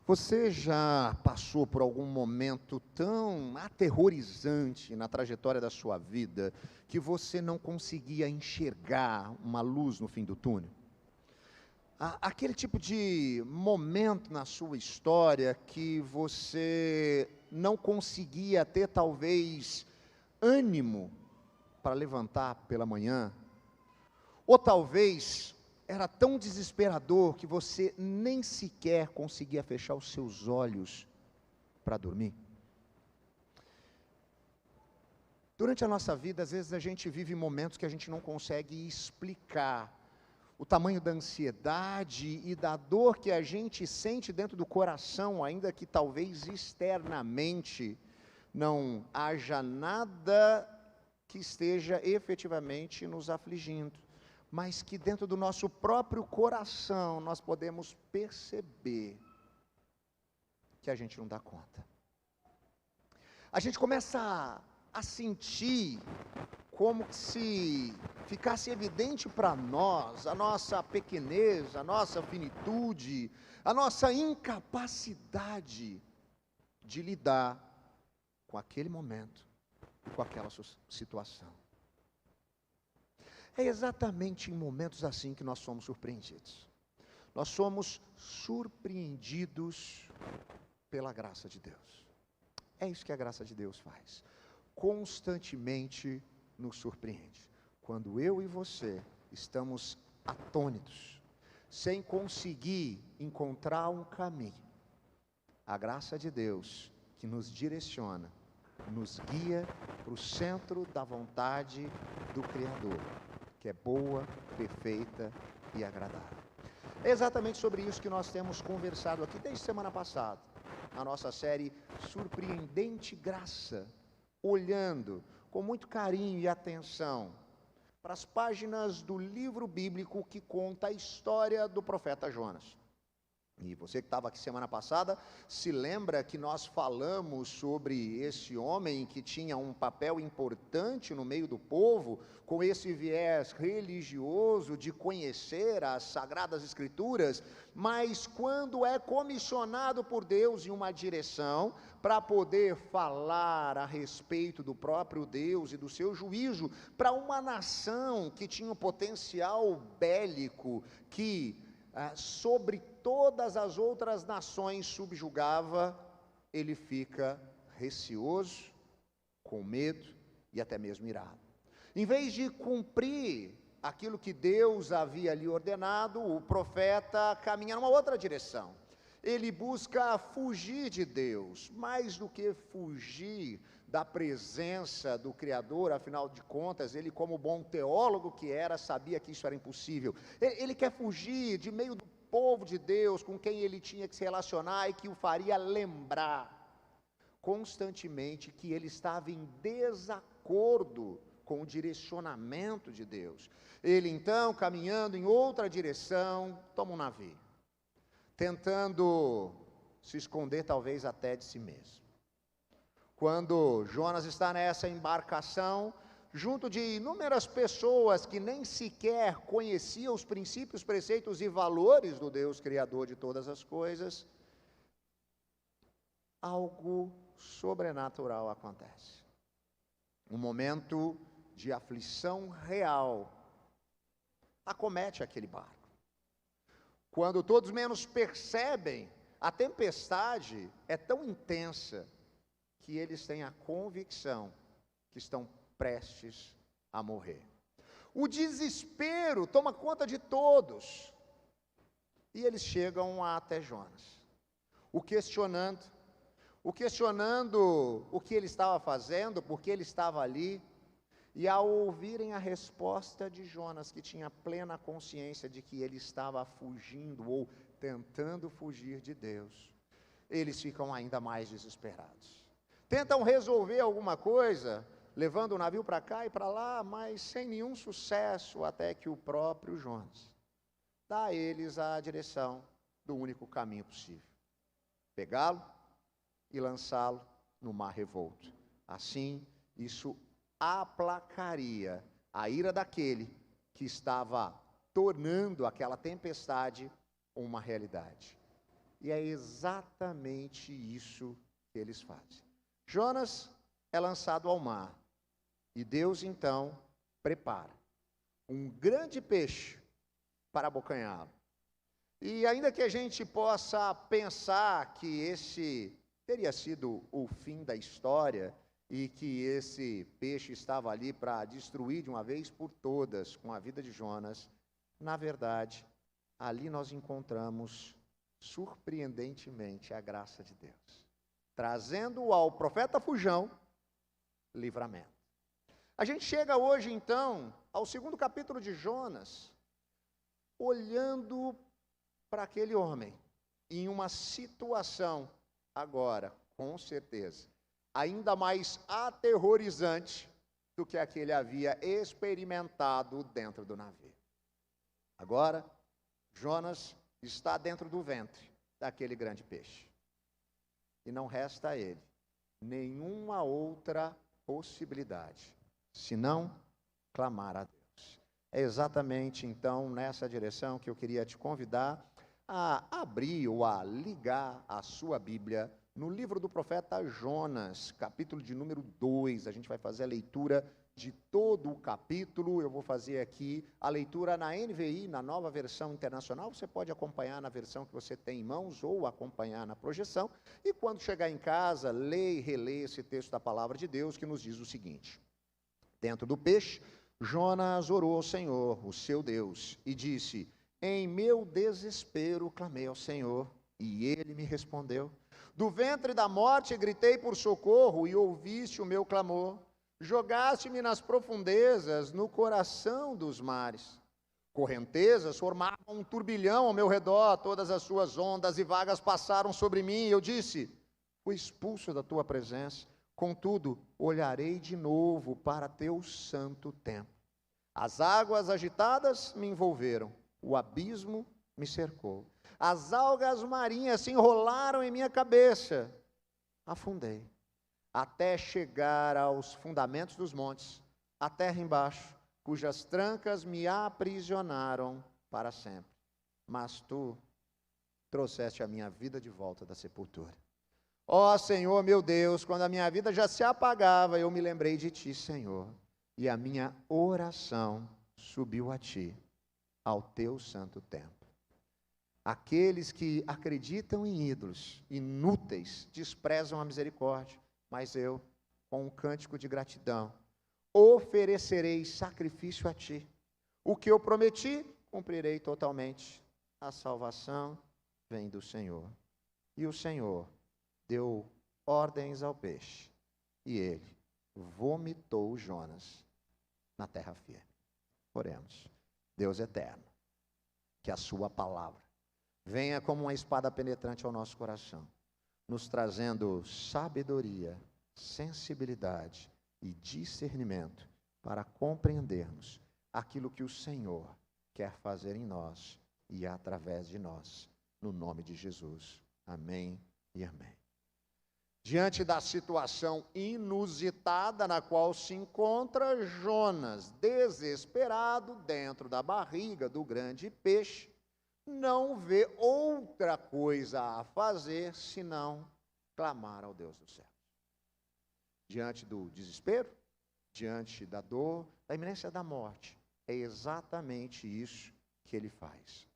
Você já passou por algum momento tão aterrorizante na trajetória da sua vida que você não conseguia enxergar uma luz no fim do túnel? Aquele tipo de momento na sua história que você não conseguia ter talvez ânimo para levantar pela manhã, ou talvez era tão desesperador que você nem sequer conseguia fechar os seus olhos para dormir. Durante a nossa vida, às vezes a gente vive momentos que a gente não consegue explicar o tamanho da ansiedade e da dor que a gente sente dentro do coração, ainda que talvez externamente não haja nada que esteja efetivamente nos afligindo, mas que dentro do nosso próprio coração nós podemos perceber que a gente não dá conta. A gente começa a sentir como se ficasse evidente para nós a nossa pequenez, a nossa finitude, a nossa incapacidade de lidar com aquele momento, com aquela situação. É exatamente em momentos assim que nós somos surpreendidos. Nós somos surpreendidos pela graça de Deus. É isso que a graça de Deus faz. Constantemente nos surpreende. Quando eu e você estamos atônitos, sem conseguir encontrar um caminho, a graça de Deus que nos direciona, nos guia para o centro da vontade do Criador, que é boa, perfeita e agradável. É exatamente sobre isso que nós temos conversado aqui desde semana passada, na nossa série Surpreendente Graça, olhando com muito carinho e atenção para as páginas do livro bíblico que conta a história do profeta Jonas. E você que estava aqui semana passada, se lembra que nós falamos sobre esse homem que tinha um papel importante no meio do povo, com esse viés religioso de conhecer as Sagradas Escrituras, mas quando é comissionado por Deus em uma direção, para poder falar a respeito do próprio Deus e do seu juízo, para uma nação que tinha um potencial bélico, que sobre todas as outras nações subjugava, ele fica receoso, com medo e até mesmo irado. Em vez de cumprir aquilo que Deus havia lhe ordenado, o profeta caminha numa outra direção. Ele busca fugir de Deus, mais do que fugir da presença do Criador. Afinal de contas, ele, como bom teólogo que era, sabia que isso era impossível. Ele quer fugir de meio do povo de Deus, com quem ele tinha que se relacionar e que o faria lembrar constantemente que ele estava em desacordo com o direcionamento de Deus. Ele então, caminhando em outra direção, toma um navio, tentando se esconder talvez até de si mesmo. Quando Jonas está nessa embarcação, junto de inúmeras pessoas que nem sequer conheciam os princípios, preceitos e valores do Deus Criador de todas as coisas, algo sobrenatural acontece. Um momento de aflição real acomete aquele barco. Quando todos menos percebem, a tempestade é tão intensa que eles têm a convicção que estão prestes a morrer. O desespero toma conta de todos. E eles chegam até Jonas, o questionando o que ele estava fazendo, por que ele estava ali. E ao ouvirem a resposta de Jonas, que tinha plena consciência de que ele estava fugindo ou tentando fugir de Deus, eles ficam ainda mais desesperados. Tentam resolver alguma coisa, levando o navio para cá e para lá, mas sem nenhum sucesso, até que o próprio Jonas dá a eles a direção do único caminho possível: pegá-lo e lançá-lo no mar revolto. Assim, isso aplacaria a ira daquele que estava tornando aquela tempestade uma realidade. E é exatamente isso que eles fazem. Jonas é lançado ao mar. E Deus, então, prepara um grande peixe para abocanhá-lo. E ainda que a gente possa pensar que esse teria sido o fim da história e que esse peixe estava ali para destruir de uma vez por todas com a vida de Jonas, na verdade, ali nós encontramos, surpreendentemente, a graça de Deus, trazendo ao profeta Fujão livramento. A gente chega hoje, então, ao segundo capítulo de Jonas, olhando para aquele homem, em uma situação, agora, com certeza, ainda mais aterrorizante do que a que ele havia experimentado dentro do navio. Agora, Jonas está dentro do ventre daquele grande peixe. E não resta a ele nenhuma outra possibilidade, senão clamar a Deus. É exatamente, então, nessa direção que eu queria te convidar a abrir ou a ligar a sua Bíblia no livro do profeta Jonas, capítulo de número 2. A gente vai fazer a leitura de todo o capítulo. Eu vou fazer aqui a leitura na NVI, na Nova Versão Internacional. Você pode acompanhar na versão que você tem em mãos ou acompanhar na projeção. E quando chegar em casa, lê e relê esse texto da palavra de Deus que nos diz o seguinte: dentro do peixe, Jonas orou ao Senhor, o seu Deus, e disse: em meu desespero clamei ao Senhor, e ele me respondeu. Do ventre da morte gritei por socorro, e ouviste o meu clamor. Jogaste-me nas profundezas, no coração dos mares. Correntezas formavam um turbilhão ao meu redor, todas as suas ondas e vagas passaram sobre mim. Eu disse: fui expulso da tua presença, contudo, olharei de novo para teu santo templo. As águas agitadas me envolveram, o abismo me cercou. As algas marinhas se enrolaram em minha cabeça. Afundei, até chegar aos fundamentos dos montes, a terra embaixo, cujas trancas me aprisionaram para sempre. Mas tu trouxeste a minha vida de volta da sepultura. Ó Senhor meu Deus, quando a minha vida já se apagava, eu me lembrei de ti, Senhor, e a minha oração subiu a ti, ao teu santo templo. Aqueles que acreditam em ídolos inúteis desprezam a misericórdia, mas eu, com um cântico de gratidão, oferecerei sacrifício a ti. O que eu prometi, cumprirei totalmente. A salvação vem do Senhor. E o Senhor deu ordens ao peixe, e ele vomitou Jonas na terra firme. Oremos. Deus eterno, que a sua palavra venha como uma espada penetrante ao nosso coração, nos trazendo sabedoria, sensibilidade e discernimento para compreendermos aquilo que o Senhor quer fazer em nós e através de nós, no nome de Jesus. Amém e amém. Diante da situação inusitada na qual se encontra Jonas, desesperado dentro da barriga do grande peixe, não vê outra coisa a fazer senão clamar ao Deus do céu. Diante do desespero, diante da dor, da iminência da morte, é exatamente isso que ele faz.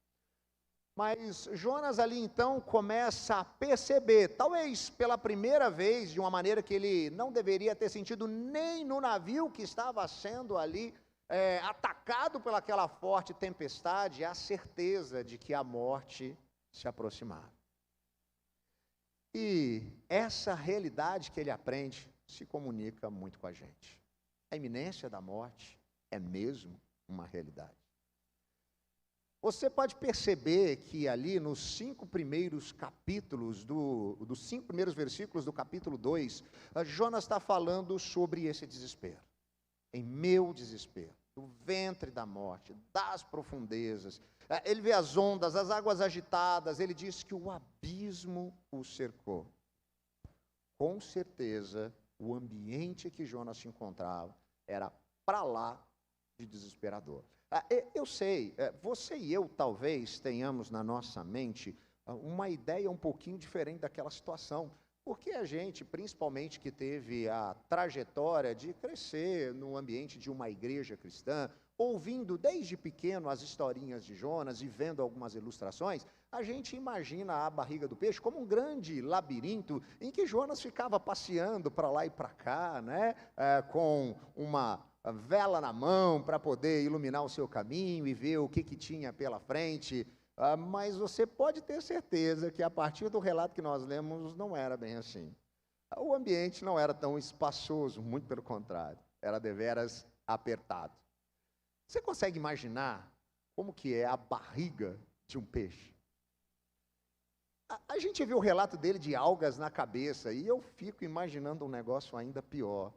Mas Jonas ali então começa a perceber, talvez pela primeira vez, de uma maneira que ele não deveria ter sentido nem no navio que estava sendo ali atacado pelaquela forte tempestade, a certeza de que a morte se aproximava. E essa realidade que ele aprende se comunica muito com a gente. A iminência da morte é mesmo uma realidade. Você pode perceber que ali nos 5 primeiros capítulos, dos 5 primeiros versículos do capítulo 2, Jonas está falando sobre esse desespero. Em meu desespero, do ventre da morte, das profundezas. Ele vê as ondas, as águas agitadas, ele diz que o abismo o cercou. Com certeza, o ambiente que Jonas se encontrava era para lá de desesperador. Eu sei, você e eu talvez tenhamos na nossa mente uma ideia um pouquinho diferente daquela situação. Porque a gente, principalmente que teve a trajetória de crescer no ambiente de uma igreja cristã, ouvindo desde pequeno as historinhas de Jonas e vendo algumas ilustrações, a gente imagina a barriga do peixe como um grande labirinto em que Jonas ficava passeando para lá e para cá, né, com uma vela na mão para poder iluminar o seu caminho e ver o que tinha pela frente. Mas você pode ter certeza que a partir do relato que nós lemos, não era bem assim. O ambiente não era tão espaçoso, muito pelo contrário, era deveras apertado. Você consegue imaginar como que é a barriga de um peixe? A gente vê o relato dele de algas na cabeça, e eu fico imaginando um negócio ainda pior.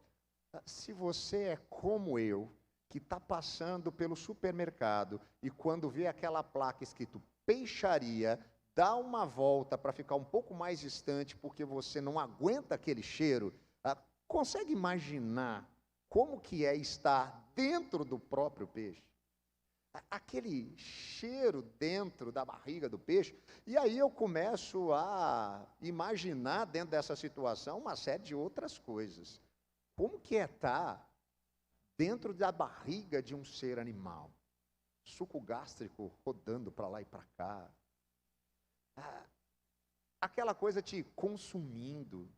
Se você é como eu, que está passando pelo supermercado, e quando vê aquela placa escrito peixaria, dá uma volta para ficar um pouco mais distante, porque você não aguenta aquele cheiro, consegue imaginar como que é estar dentro do próprio peixe? Aquele cheiro dentro da barriga do peixe, e aí eu começo a imaginar dentro dessa situação uma série de outras coisas. Como que é estar dentro da barriga de um ser animal? Suco gástrico rodando para lá e para cá. Aquela coisa te consumindo.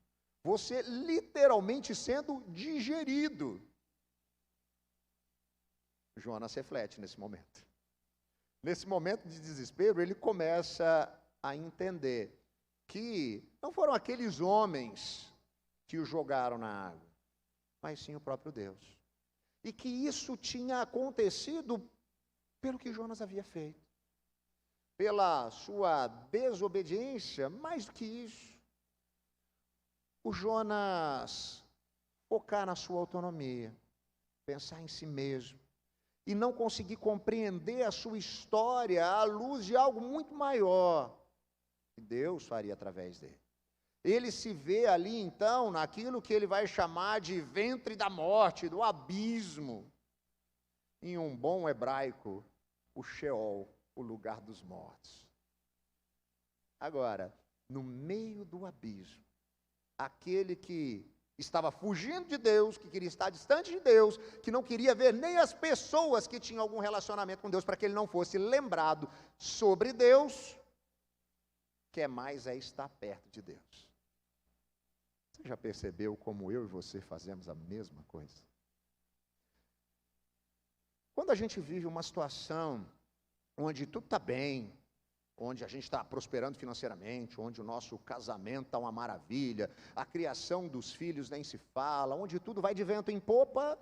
Você literalmente sendo digerido. Jonas reflete nesse momento. Nesse momento de desespero, ele começa a entender que não foram aqueles homens que o jogaram na água, mas sim o próprio Deus. E que isso tinha acontecido pelo que Jonas havia feito. Pela sua desobediência, mais do que isso. O Jonas focar na sua autonomia, pensar em si mesmo, e não conseguir compreender a sua história à luz de algo muito maior que Deus faria através dele. Ele se vê ali, então, naquilo que ele vai chamar de ventre da morte, do abismo. Em um bom hebraico, o Sheol, o lugar dos mortos. Agora, no meio do abismo, aquele que estava fugindo de Deus, que queria estar distante de Deus, que não queria ver nem as pessoas que tinham algum relacionamento com Deus, para que ele não fosse lembrado sobre Deus, quer mais é estar perto de Deus. Você já percebeu como eu e você fazemos a mesma coisa? Quando a gente vive uma situação onde tudo está bem, onde a gente está prosperando financeiramente, onde o nosso casamento está uma maravilha, a criação dos filhos nem se fala, onde tudo vai de vento em popa,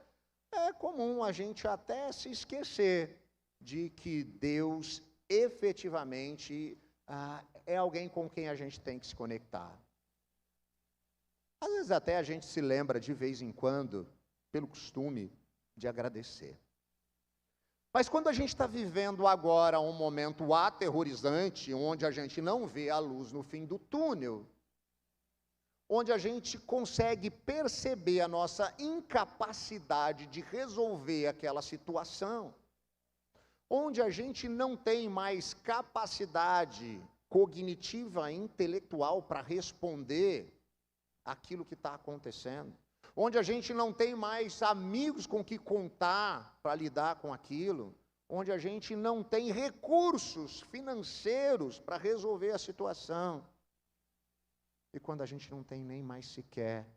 é comum a gente até se esquecer de que Deus efetivamente é alguém com quem a gente tem que se conectar. Às vezes até a gente se lembra de vez em quando, pelo costume, de agradecer. Mas quando a gente está vivendo agora um momento aterrorizante, onde a gente não vê a luz no fim do túnel, onde a gente consegue perceber a nossa incapacidade de resolver aquela situação, onde a gente não tem mais capacidade cognitiva, intelectual para responder aquilo que está acontecendo, onde a gente não tem mais amigos com que contar para lidar com aquilo, onde a gente não tem recursos financeiros para resolver a situação, e quando a gente não tem nem mais sequer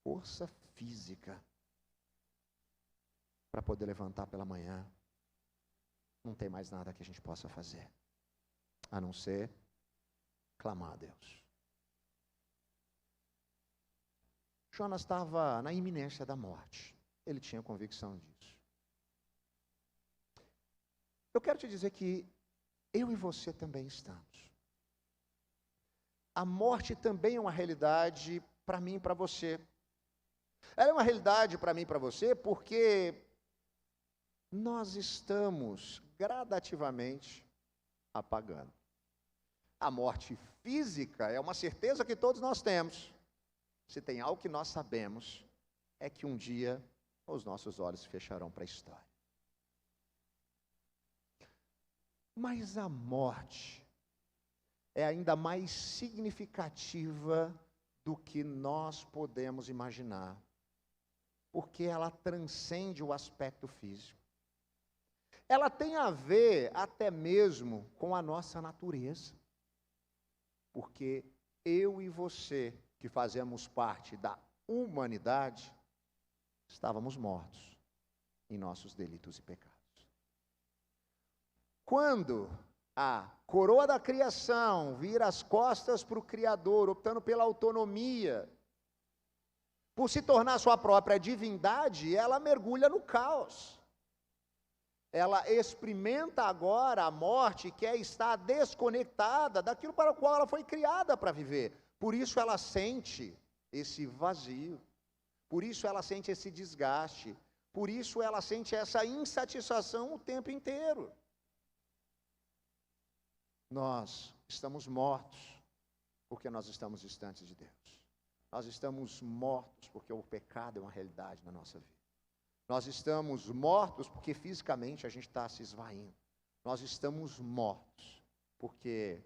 força física para poder levantar pela manhã, não tem mais nada que a gente possa fazer, a não ser clamar a Deus. Jonas estava na iminência da morte. Ele tinha convicção disso. Eu quero te dizer que eu e você também estamos. A morte também é uma realidade para mim e para você. Ela é uma realidade para mim e para você porque nós estamos gradativamente apagando. A morte física é uma certeza que todos nós temos. Se tem algo que nós sabemos, é que um dia os nossos olhos se fecharão para a história. Mas a morte é ainda mais significativa do que nós podemos imaginar, porque ela transcende o aspecto físico. Ela tem a ver até mesmo com a nossa natureza, porque eu e você, que fazemos parte da humanidade, estávamos mortos em nossos delitos e pecados. Quando a coroa da criação vira as costas para o Criador, optando pela autonomia, por se tornar sua própria divindade, ela mergulha no caos. Ela experimenta agora a morte, que é estar desconectada daquilo para o qual ela foi criada para viver. Por isso ela sente esse vazio, por isso ela sente esse desgaste, por isso ela sente essa insatisfação o tempo inteiro. Nós estamos mortos porque nós estamos distantes de Deus. Nós estamos mortos porque o pecado é uma realidade na nossa vida. Nós estamos mortos porque fisicamente a gente está se esvaindo. Nós estamos mortos porque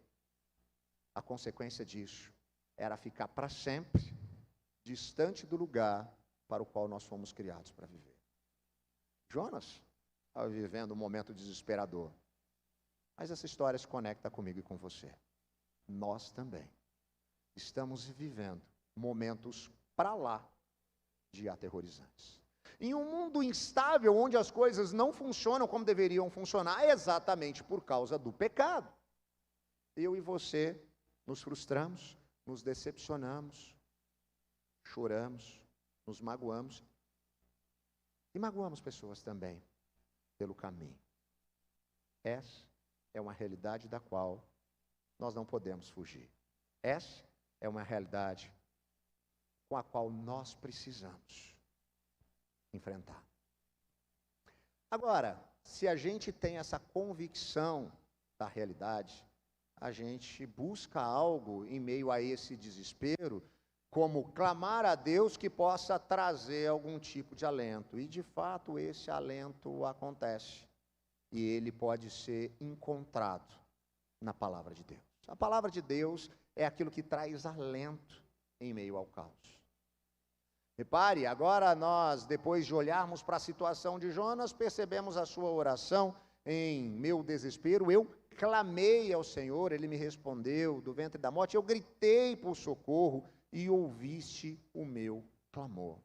a consequência disso era ficar para sempre distante do lugar para o qual nós fomos criados para viver. Jonas estava vivendo um momento desesperador. Mas essa história se conecta comigo e com você. Nós também estamos vivendo momentos para lá de aterrorizantes. Em um mundo instável, onde as coisas não funcionam como deveriam funcionar, é exatamente por causa do pecado. Eu e você nos frustramos, nos decepcionamos, choramos, nos magoamos e magoamos pessoas também pelo caminho. Essa é uma realidade da qual nós não podemos fugir. Essa é uma realidade com a qual nós precisamos enfrentar. Agora, se a gente tem essa convicção da realidade, a gente busca algo em meio a esse desespero, como clamar a Deus que possa trazer algum tipo de alento. E de fato esse alento acontece. E ele pode ser encontrado na palavra de Deus. A palavra de Deus é aquilo que traz alento em meio ao caos. Repare, agora nós, depois de olharmos para a situação de Jonas, percebemos a sua oração. Em meu desespero, eu clamei ao Senhor, Ele me respondeu do ventre da morte, eu gritei por socorro e ouviste o meu clamor.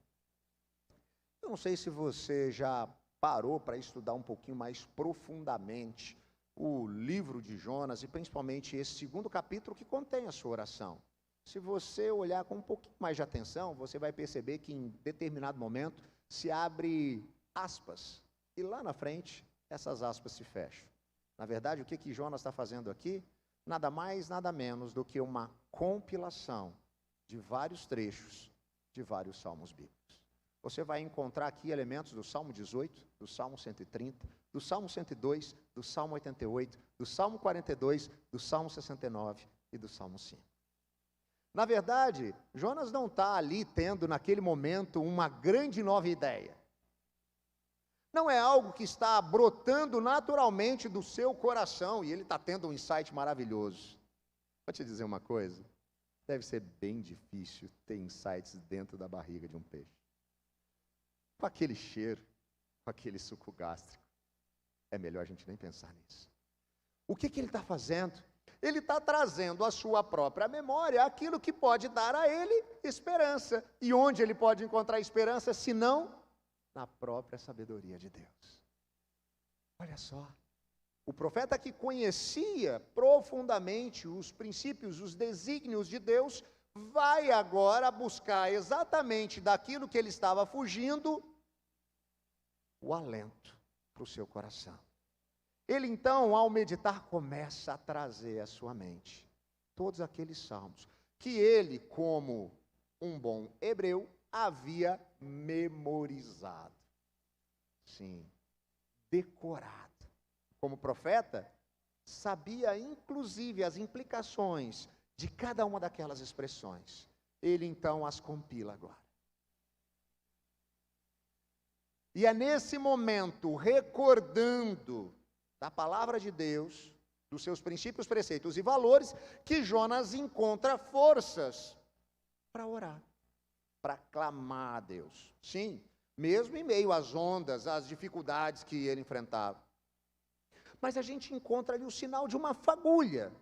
Eu não sei se você já parou para estudar um pouquinho mais profundamente o livro de Jonas, e principalmente esse segundo capítulo que contém a sua oração. Se você olhar com um pouquinho mais de atenção, você vai perceber que em determinado momento se abre aspas, e lá na frente essas aspas se fecham. Na verdade, o que Jonas está fazendo aqui? Nada mais, nada menos do que uma compilação de vários trechos de vários salmos bíblicos. Você vai encontrar aqui elementos do Salmo 18, do Salmo 130, do Salmo 102, do Salmo 88, do Salmo 42, do Salmo 69 e do Salmo 5. Na verdade, Jonas não está ali tendo naquele momento uma grande nova ideia. Não é algo que está brotando naturalmente do seu coração e ele está tendo um insight maravilhoso. Vou te dizer uma coisa, deve ser bem difícil ter insights dentro da barriga de um peixe. Com aquele cheiro, com aquele suco gástrico, é melhor a gente nem pensar nisso. O que ele está fazendo? Ele está trazendo à sua própria memória aquilo que pode dar a ele esperança. E onde ele pode encontrar esperança, se não na própria sabedoria de Deus? Olha só, o profeta que conhecia profundamente os princípios, os desígnios de Deus, vai agora buscar exatamente daquilo que ele estava fugindo, o alento para o seu coração. Ele então, ao meditar, começa a trazer à sua mente todos aqueles salmos que ele, como um bom hebreu, havia memorizado. Sim, decorado. Como profeta, sabia inclusive as implicações de cada uma daquelas expressões. Ele então as compila agora. E é nesse momento, recordando da palavra de Deus, dos seus princípios, preceitos e valores, que Jonas encontra forças para orar, para clamar a Deus. Sim, mesmo em meio às ondas, às dificuldades que ele enfrentava. Mas a gente encontra ali o sinal de uma fagulha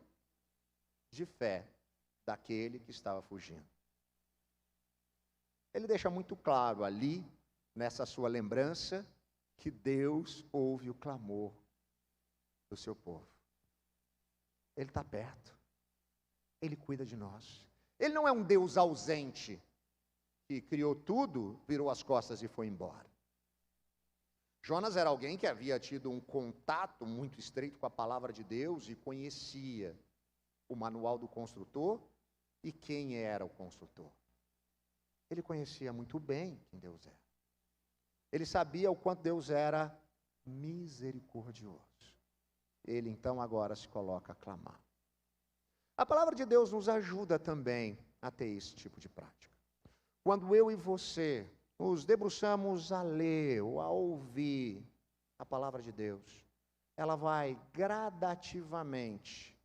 de fé daquele que estava fugindo. Ele deixa muito claro ali, nessa sua lembrança, que Deus ouve o clamor do seu povo. Ele está perto. Ele cuida de nós. Ele não é um Deus ausente, que criou tudo, virou as costas e foi embora. Jonas era alguém que havia tido um contato muito estreito com a palavra de Deus e conhecia o manual do construtor e quem era o construtor. Ele conhecia muito bem quem Deus era. Ele sabia o quanto Deus era misericordioso. Ele então agora se coloca a clamar. A palavra de Deus nos ajuda também a ter esse tipo de prática. Quando eu e você nos debruçamos a ler ou a ouvir a palavra de Deus, ela vai gradativamente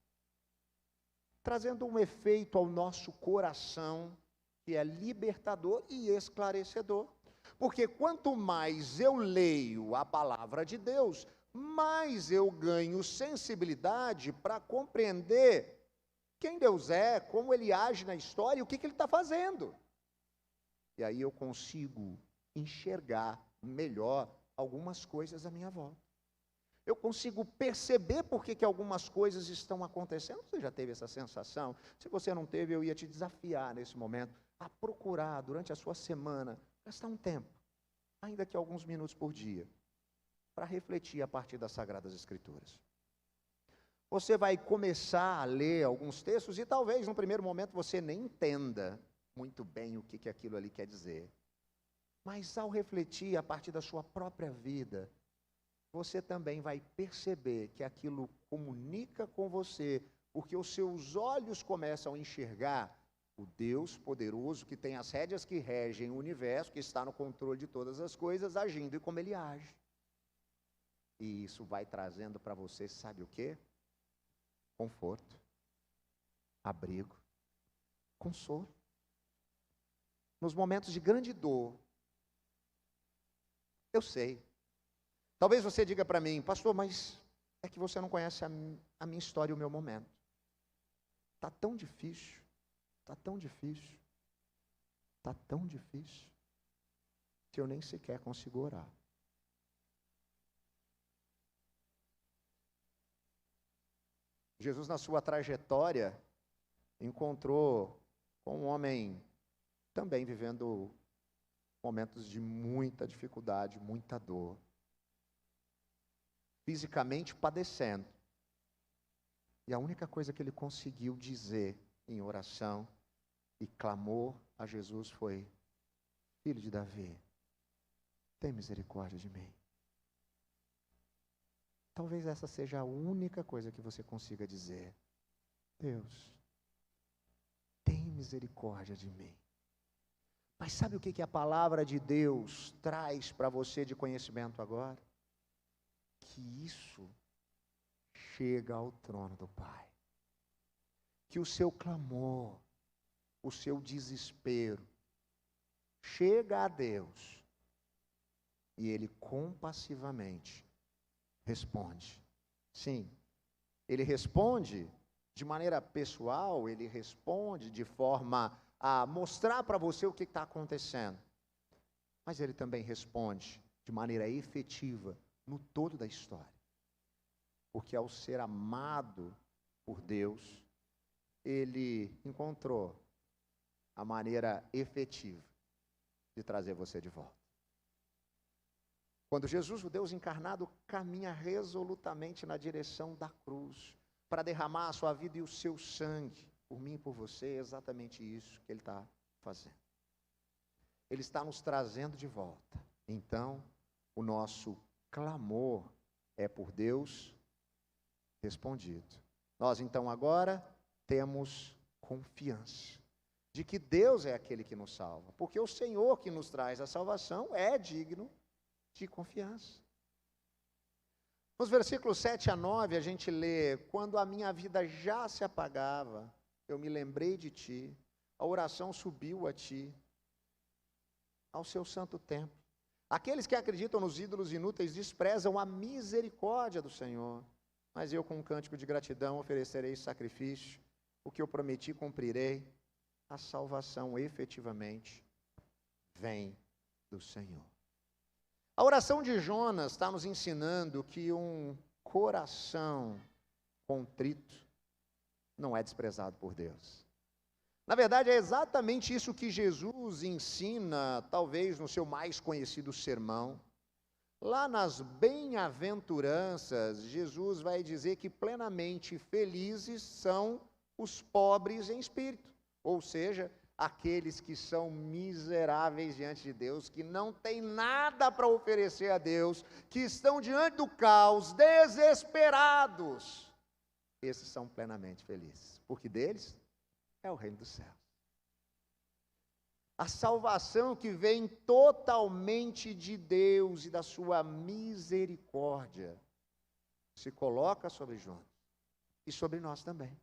trazendo um efeito ao nosso coração que é libertador e esclarecedor. Porque quanto mais eu leio a palavra de Deus, mais eu ganho sensibilidade para compreender quem Deus é, como Ele age na história e o que Ele está fazendo. E aí eu consigo enxergar melhor algumas coisas à minha volta. Eu consigo perceber por que algumas coisas estão acontecendo. Você já teve essa sensação? Se você não teve, eu ia te desafiar nesse momento a procurar durante a sua semana, gastar um tempo, ainda que alguns minutos por dia, para refletir a partir das Sagradas Escrituras. Você vai começar a ler alguns textos e talvez no primeiro momento você nem entenda muito bem o que aquilo ali quer dizer. Mas ao refletir a partir da sua própria vida, você também vai perceber que aquilo comunica com você, porque os seus olhos começam a enxergar o Deus poderoso que tem as rédeas que regem o universo, que está no controle de todas as coisas, agindo e como Ele age. E isso vai trazendo para você, sabe o quê? Conforto, abrigo, consolo. Nos momentos de grande dor, eu sei. Talvez você diga para mim, pastor, mas é que você não conhece a minha história e o meu momento. Está tão difícil, está tão difícil, está tão difícil, que eu nem sequer consigo orar. Jesus, na sua trajetória, encontrou com um homem também vivendo momentos de muita dificuldade, muita dor, fisicamente padecendo. E a única coisa que ele conseguiu dizer em oração e clamor a Jesus foi: Filho de Davi, tem misericórdia de mim. Talvez essa seja a única coisa que você consiga dizer. Deus, tem misericórdia de mim. Mas sabe o que a palavra de Deus traz para você de conhecimento agora? Que isso chega ao trono do Pai. Que o seu clamor, o seu desespero, chega a Deus. E Ele compassivamente responde. Sim, Ele responde de maneira pessoal, Ele responde de forma a mostrar para você o que está acontecendo. Mas Ele também responde de maneira efetiva no todo da história. Porque ao ser amado por Deus, Ele encontrou a maneira efetiva de trazer você de volta. Quando Jesus, o Deus encarnado, caminha resolutamente na direção da cruz, para derramar a sua vida e o seu sangue, por mim e por você, é exatamente isso que Ele está fazendo. Ele está nos trazendo de volta. Então, o nosso clamor é por Deus respondido. Nós então agora temos confiança de que Deus é aquele que nos salva, porque o Senhor que nos traz a salvação é digno de confiança. Nos versículos 7 a 9, a gente lê: quando a minha vida já se apagava, eu me lembrei de ti, a oração subiu a ti, ao seu santo templo. Aqueles que acreditam nos ídolos inúteis desprezam a misericórdia do Senhor, mas eu com um cântico de gratidão oferecerei sacrifício, o que eu prometi cumprirei, a salvação efetivamente vem do Senhor. A oração de Jonas está nos ensinando que um coração contrito não é desprezado por Deus. Na verdade, é exatamente isso que Jesus ensina, talvez no seu mais conhecido sermão. Lá nas bem-aventuranças, Jesus vai dizer que plenamente felizes são os pobres em espírito, ou seja, aqueles que são miseráveis diante de Deus, que não têm nada para oferecer a Deus, que estão diante do caos, desesperados. Esses são plenamente felizes, porque deles é o reino dos céus. A salvação que vem totalmente de Deus e da sua misericórdia se coloca sobre Jonas e sobre nós também.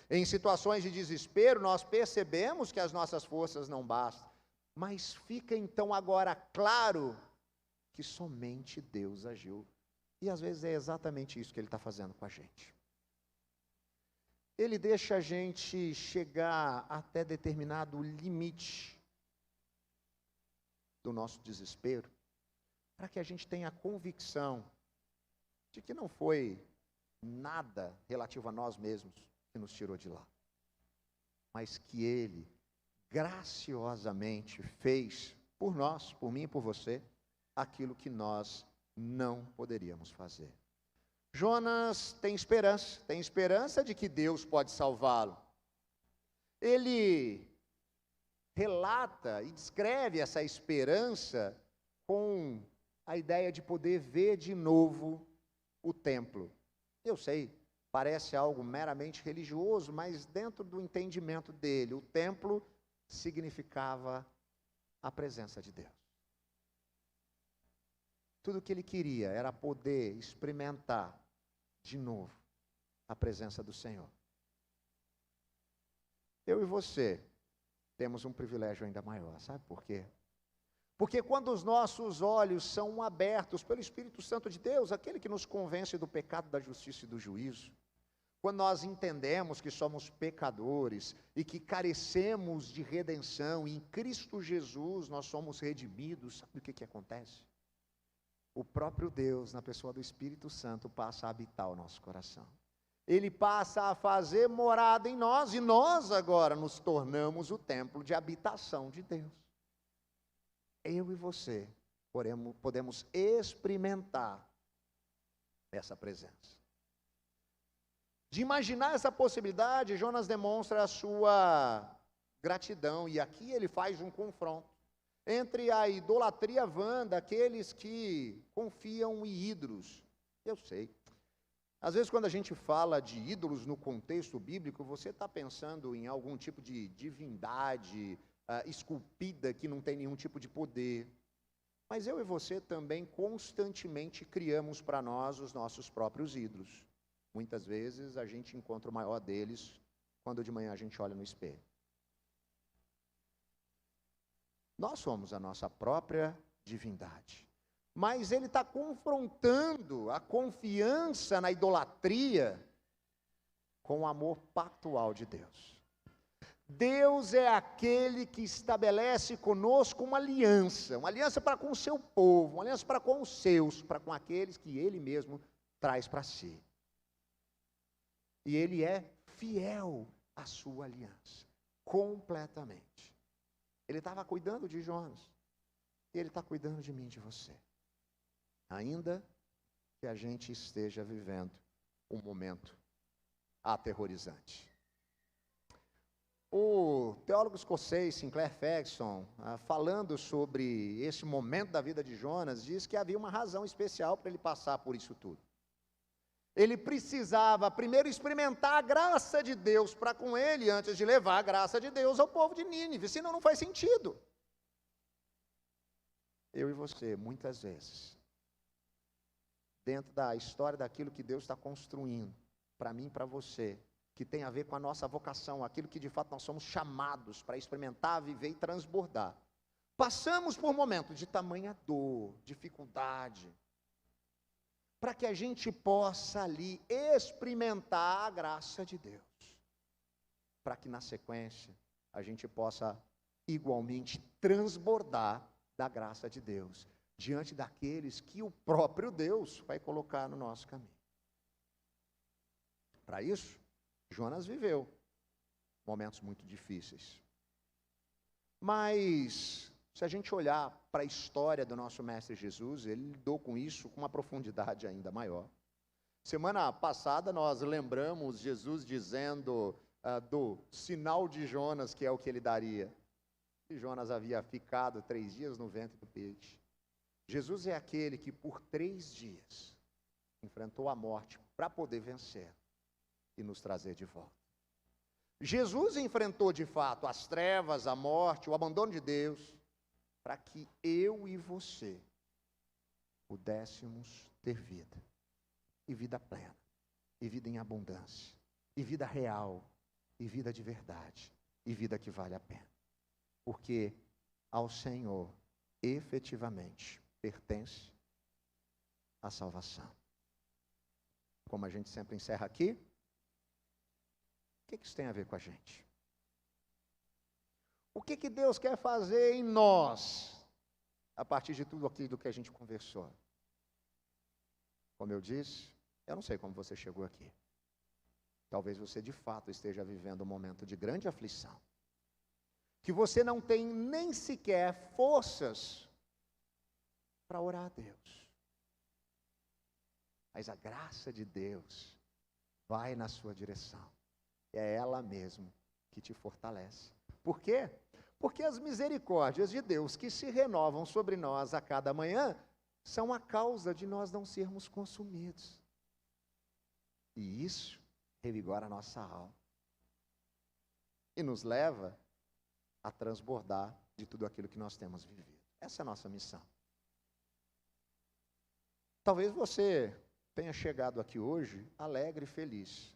Em situações de desespero, nós percebemos que as nossas forças não bastam, mas fica então agora claro que somente Deus agiu. E às vezes é exatamente isso que Ele está fazendo com a gente. Ele deixa a gente chegar até determinado limite do nosso desespero, para que a gente tenha a convicção de que não foi nada relativo a nós mesmos que nos tirou de lá, mas que Ele graciosamente fez por nós, por mim e por você, aquilo que nós não poderíamos fazer. Jonas tem esperança de que Deus pode salvá-lo. Ele relata e descreve essa esperança com a ideia de poder ver de novo o templo. Eu sei, parece algo meramente religioso, mas dentro do entendimento dele, o templo significava a presença de Deus. Tudo o que ele queria era poder experimentar de novo a presença do Senhor. Eu e você temos um privilégio ainda maior, sabe por quê? Porque quando os nossos olhos são abertos pelo Espírito Santo de Deus, aquele que nos convence do pecado, da justiça e do juízo, quando nós entendemos que somos pecadores e que carecemos de redenção, e em Cristo Jesus nós somos redimidos, sabe o que acontece? O próprio Deus, na pessoa do Espírito Santo, passa a habitar o nosso coração. Ele passa a fazer morada em nós, e nós agora nos tornamos o templo de habitação de Deus. Eu e você podemos experimentar essa presença. De imaginar essa possibilidade, Jonas demonstra a sua gratidão, e aqui ele faz um confronto entre a idolatria vã daqueles que confiam em ídolos. Eu sei, às vezes quando a gente fala de ídolos no contexto bíblico, você está pensando em algum tipo de divindade esculpida que não tem nenhum tipo de poder. Mas eu e você também constantemente criamos para nós os nossos próprios ídolos. Muitas vezes a gente encontra o maior deles quando de manhã a gente olha no espelho. Nós somos a nossa própria divindade. Mas ele está confrontando a confiança na idolatria com o amor pactual de Deus. Deus é aquele que estabelece conosco uma aliança para com o seu povo, uma aliança para com os seus, para com aqueles que Ele mesmo traz para si. E Ele é fiel à sua aliança, completamente. Ele estava cuidando de Jonas, e Ele está cuidando de mim e de você. Ainda que a gente esteja vivendo um momento aterrorizante. O teólogo escocês Sinclair Ferguson, falando sobre esse momento da vida de Jonas, diz que havia uma razão especial para ele passar por isso tudo. Ele precisava primeiro experimentar a graça de Deus para com ele, antes de levar a graça de Deus ao povo de Nínive, senão não faz sentido. Eu e você, muitas vezes, dentro da história daquilo que Deus está construindo, para mim e para você, que tem a ver com a nossa vocação, aquilo que de fato nós somos chamados para experimentar, viver e transbordar. Passamos por momentos de tamanha dor, dificuldade, para que a gente possa ali experimentar a graça de Deus, para que na sequência a gente possa igualmente transbordar da graça de Deus, diante daqueles que o próprio Deus vai colocar no nosso caminho. Para isso, Jonas viveu momentos muito difíceis. Mas, se a gente olhar para a história do nosso Mestre Jesus, ele lidou com isso com uma profundidade ainda maior. Semana passada nós lembramos Jesus dizendo do sinal de Jonas, que é o que ele daria. E Jonas havia ficado 3 dias no ventre do peixe. Jesus é aquele que por 3 dias enfrentou a morte para poder vencer e nos trazer de volta. Jesus enfrentou de fato as trevas, a morte, o abandono de Deus, para que eu e você pudéssemos ter vida, e vida plena, e vida em abundância, e vida real, e vida de verdade, e vida que vale a pena. Porque ao Senhor efetivamente pertence a salvação. Como a gente sempre encerra aqui, o que isso tem a ver com a gente? O que Deus quer fazer em nós, a partir de tudo aquilo que a gente conversou? Como eu disse, eu não sei como você chegou aqui. Talvez você de fato esteja vivendo um momento de grande aflição, que você não tem nem sequer forças para orar a Deus. Mas a graça de Deus vai na sua direção. É ela mesmo que te fortalece. Por quê? Porque as misericórdias de Deus que se renovam sobre nós a cada manhã são a causa de nós não sermos consumidos. E isso revigora a nossa alma e nos leva a transbordar de tudo aquilo que nós temos vivido. Essa é a nossa missão. Talvez você tenha chegado aqui hoje alegre e feliz,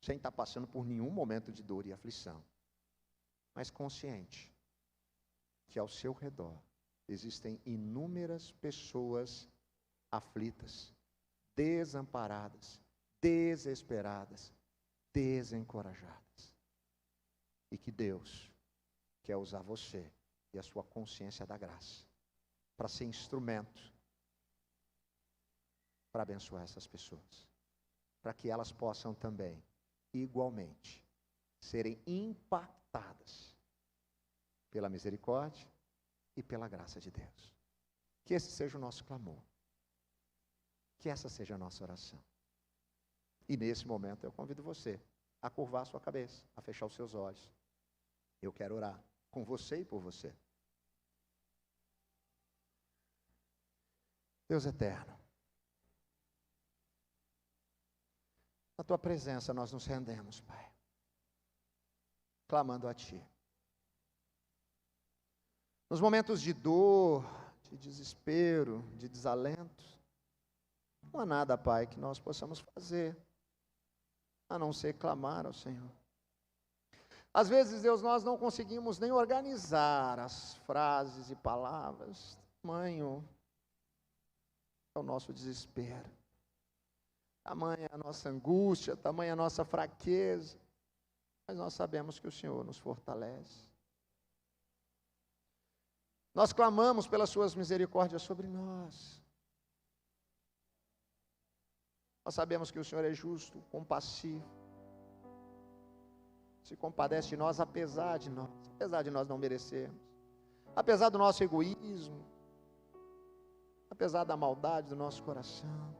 sem estar passando por nenhum momento de dor e aflição, mas consciente que ao seu redor existem inúmeras pessoas aflitas, desamparadas, desesperadas, desencorajadas, e que Deus quer usar você e a sua consciência da graça para ser instrumento para abençoar essas pessoas, para que elas possam também igualmente serem impactadas pela misericórdia e pela graça de Deus. Que esse seja o nosso clamor, que essa seja a nossa oração. E nesse momento eu convido você a curvar a sua cabeça, a fechar os seus olhos. Eu quero orar com você e por você. Deus eterno, na tua presença nós nos rendemos, Pai, clamando a Ti. Nos momentos de dor, de desespero, de desalento, não há nada, Pai, que nós possamos fazer, a não ser clamar ao Senhor. Às vezes, Deus, nós não conseguimos nem organizar as frases e palavras, tamanho é o nosso desespero. Tamanha a nossa angústia, tamanha a nossa fraqueza, mas nós sabemos que o Senhor nos fortalece. Nós clamamos pelas suas misericórdias sobre nós. Nós sabemos que o Senhor é justo, compassivo, se compadece de nós apesar de nós não merecermos, apesar do nosso egoísmo, apesar da maldade do nosso coração,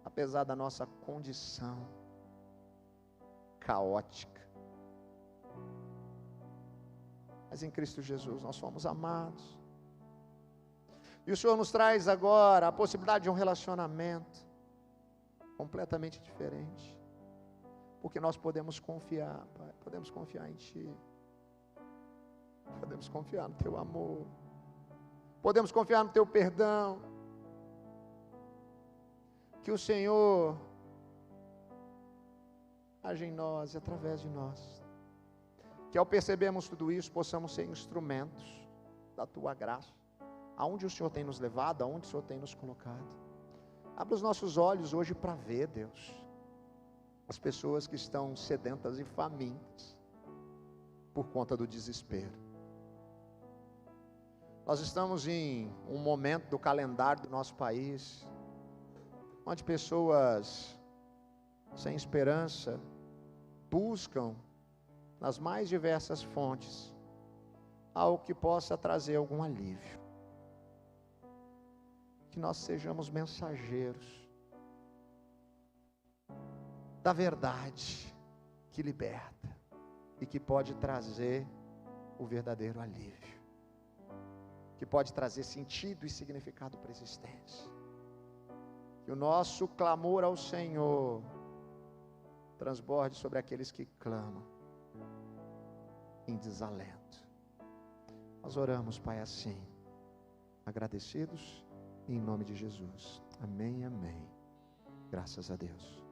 apesar da nossa condição caótica. Mas em Cristo Jesus nós somos amados. E o Senhor nos traz agora a possibilidade de um relacionamento completamente diferente. Porque nós podemos confiar, Pai, podemos confiar em Ti. Podemos confiar no Teu amor. Podemos confiar no Teu perdão. Que o Senhor age em nós e através de nós. Que ao percebermos tudo isso, possamos ser instrumentos da Tua graça. Aonde o Senhor tem nos levado, aonde o Senhor tem nos colocado. Abra os nossos olhos hoje para ver, Deus, as pessoas que estão sedentas e famintas por conta do desespero. Nós estamos em um momento do calendário do nosso país, onde pessoas sem esperança buscam nas mais diversas fontes algo que possa trazer algum alívio. Que nós sejamos mensageiros da verdade que liberta e que pode trazer o verdadeiro alívio, que pode trazer sentido e significado para a existência. Que o nosso clamor ao Senhor transborde sobre aqueles que clamam em desalento. Nós oramos, Pai, assim, agradecidos, em nome de Jesus. Amém, amém. Graças a Deus.